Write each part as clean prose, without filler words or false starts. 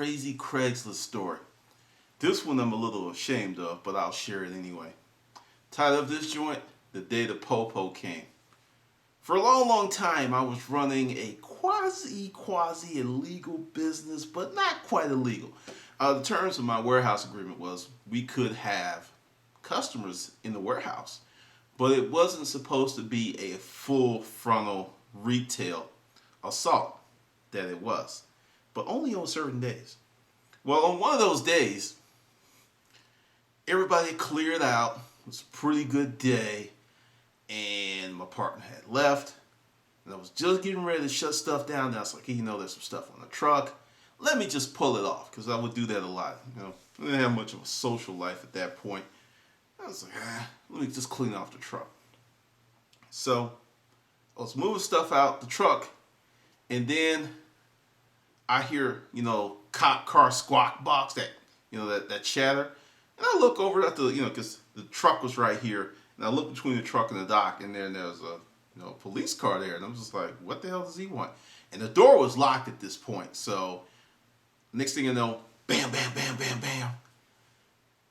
crazy Craigslist story. This one I'm a little ashamed of, but I'll share it anyway. Title of this joint, The Day the Popo Came. For a long, long time, I was running a quasi illegal business, but not quite illegal. The terms of my warehouse agreement was we could have customers in the warehouse, but it wasn't supposed to be a full frontal retail assault that it was, but only on certain days. Well, on one of those days, everybody cleared out. It was a pretty good day, and my partner had left, and I was just getting ready to shut stuff down. And I was like, hey, there's some stuff on the truck. Let me just pull it off, because I would do that a lot. I didn't have much of a social life at that point. I was like, let me just clean off the truck. So I was moving stuff out the truck, and then I hear, cop car squawk box, that chatter. And I look over at because the truck was right here, and I look between the truck and the dock, and then there's a police car there, and I'm just like, what the hell does he want? And the door was locked at this point, so next thing you know, bam, bam, bam, bam, bam.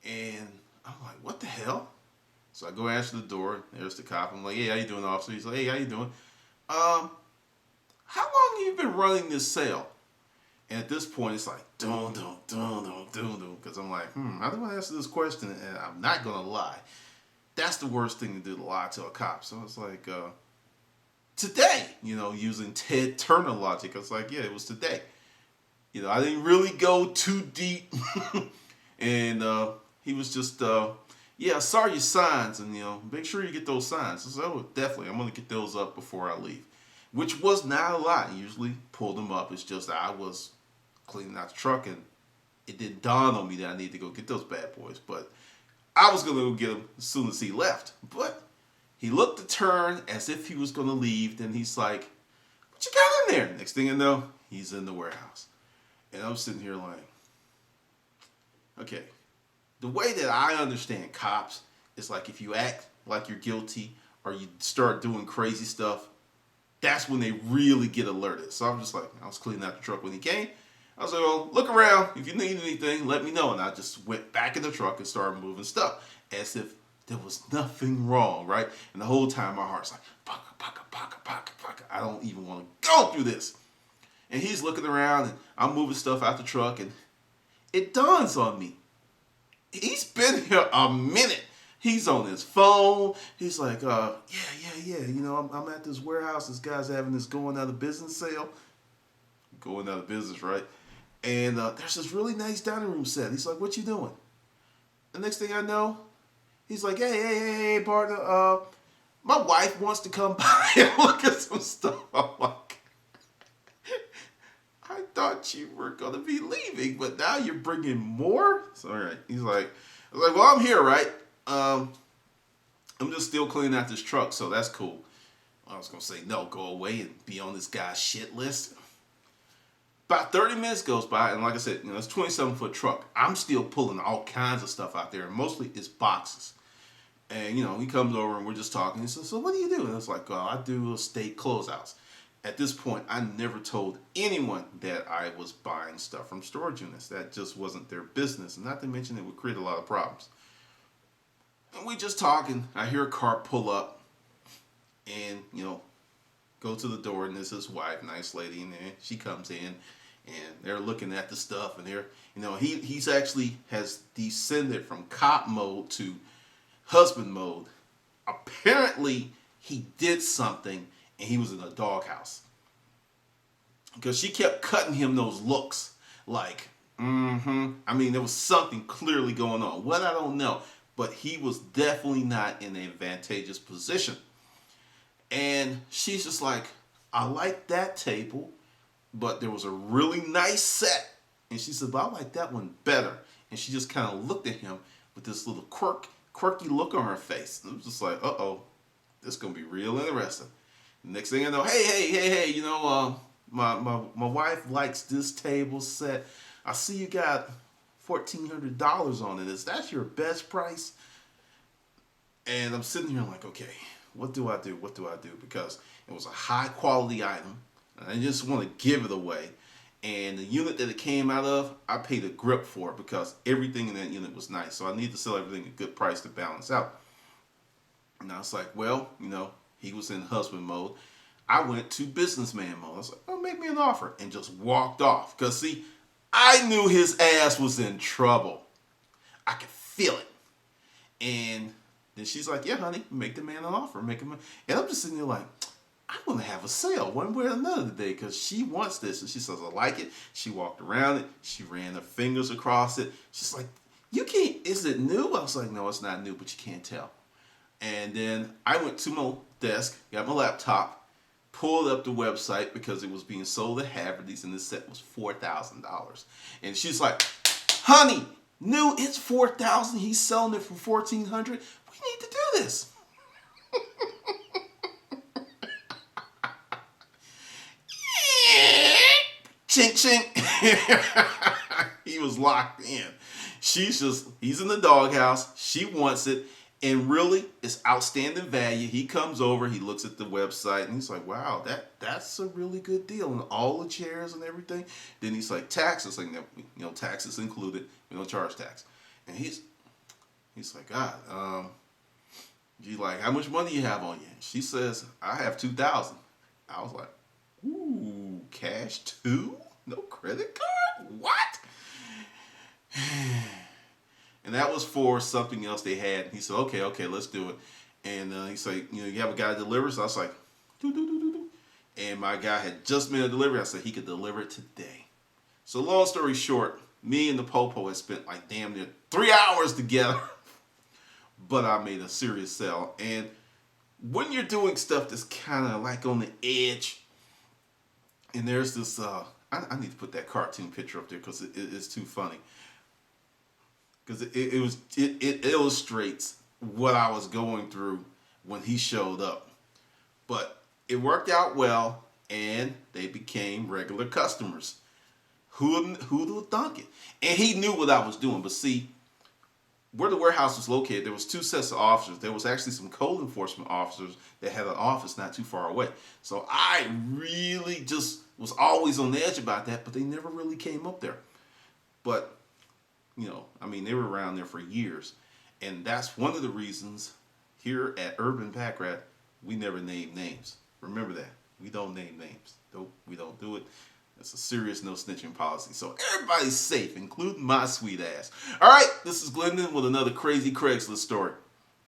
And I'm like, what the hell? So I go answer the door. There's the cop. I'm like, hey, how you doing, officer? He's like, hey, how you doing? How long have you been running this sale? And at this point, it's like, dun, dun, dun, dun, dun, dun. Because I'm like, I don't want to answer this question, and I'm not going to lie. That's the worst thing to do, to lie to a cop. So it's like, today, using Ted Turner logic. I was like, yeah, it was today. I didn't really go too deep. And he was just, yeah, I saw your signs, and, make sure you get those signs. I said, oh, definitely, I'm going to get those up before I leave. Which was not a lot. I usually pull them up. It's just I was cleaning out the truck, and it didn't dawn on me that I need to go get those bad boys. But I was going to go get them as soon as he left. But he looked to turn as if he was going to leave. Then he's like, what you got in there? Next thing you know, he's in the warehouse. And I'm sitting here like, okay. The way that I understand cops is like if you act like you're guilty or you start doing crazy stuff, that's when they really get alerted. So I'm just like, I was cleaning out the truck when he came. I was like, well, look around. If you need anything, let me know. And I just went back in the truck and started moving stuff as if there was nothing wrong, right? And the whole time my heart's like, paka, paka, paka, paka, paka. I don't even want to go through this. And he's looking around, and I'm moving stuff out the truck, and it dawns on me. He's been here a minute. He's on his phone. He's like, yeah. I'm at this warehouse. This guy's having this going out of business sale. Going out of business, right? And there's this really nice dining room set. He's like, what you doing? The next thing I know, he's like, hey, partner. My wife wants to come by and look at some stuff. I'm like, I thought you were going to be leaving, but now you're bringing more? So, all right. He's like, well, I'm here, right? I'm just still cleaning out this truck, so that's cool. I was going to say, no, go away and be on this guy's shit list. About 30 minutes goes by, and like I said, it's a 27-foot truck. I'm still pulling all kinds of stuff out there, and mostly it's boxes. And, he comes over, and we're just talking. He says, so what do you do? And I was like, I do estate closeouts. At this point, I never told anyone that I was buying stuff from storage units. That just wasn't their business. And not to mention it would create a lot of problems. And we just talking. I hear a car pull up and, go to the door. And there's his wife, nice lady in there. She comes in and they're looking at the stuff. And they're, he's actually has descended from cop mode to husband mode. Apparently, he did something. And he was in a doghouse. Because she kept cutting him those looks. Like, I mean, there was something clearly going on. What, I don't know. But he was definitely not in an advantageous position. And she's just like, I like that table. But there was a really nice set. And she said, but I like that one better. And she just kind of looked at him with this little quirky look on her face. And it was just like, uh-oh. This is going to be real interesting. Next thing I know, hey, my wife likes this table set. I see you got $1,400 on it. Is that your best price? And I'm sitting here like, okay, what do I do? Because it was a high quality item. And I just want to give it away. And the unit that it came out of, I paid a grip for it because everything in that unit was nice. So I need to sell everything at a good price to balance out. And I was like, well, he was in husband mode. I went to businessman mode. I was like, well, make me an offer. And just walked off. Because, see, I knew his ass was in trouble. I could feel it. And then she's like, yeah, honey, make the man an offer. Make him. And I'm just sitting there like, I'm going to have a sale one way or another today because she wants this. And she says, I like it. She walked around it. She ran her fingers across it. She's like, you can't, is it new? I was like, no, it's not new, but you can't tell. And then I went to my desk, got my laptop, pulled up the website because it was being sold at Haverty's and the set was $4,000. And she's like, honey, new, it's $4,000. He's selling it for $1,400. We need to do this. Chink, chink. He was locked in. He's in the doghouse. She wants it. And really, it's outstanding value. He comes over, he looks at the website, and he's like, wow, that's a really good deal. And all the chairs and everything. Then he's like, taxes, like, taxes included. We don't charge tax. And he's like, God, he's like, how much money you have on you? She says, I have $2,000. I was like, ooh, cash too? No credit card? What? And that was for something else they had. He said, okay, let's do it. And he's like, you have a guy that delivers? So I was like, doo, doo, doo, doo, doo. And my guy had just made a delivery. I said he could deliver it today. So long story short, me and the Popo had spent like damn near 3 hours together. But I made a serious sale. And when you're doing stuff that's kind of like on the edge, and there's this, I need to put that cartoon picture up there because it's too funny. Because it illustrates what I was going through when he showed up. But it worked out well, and they became regular customers. Who'd have thunk it? And he knew what I was doing. But see, where the warehouse was located, there was 2 sets of officers. There was actually some code enforcement officers that had an office not too far away. So I really just was always on the edge about that, but they never really came up there. But they were around there for years. And that's one of the reasons here at Urban Pack Rat, we never name names. Remember that. We don't name names. Nope, we don't do it. That's a serious no snitching policy. So everybody's safe, including my sweet ass. All right, this is Glendon with another crazy Craigslist story.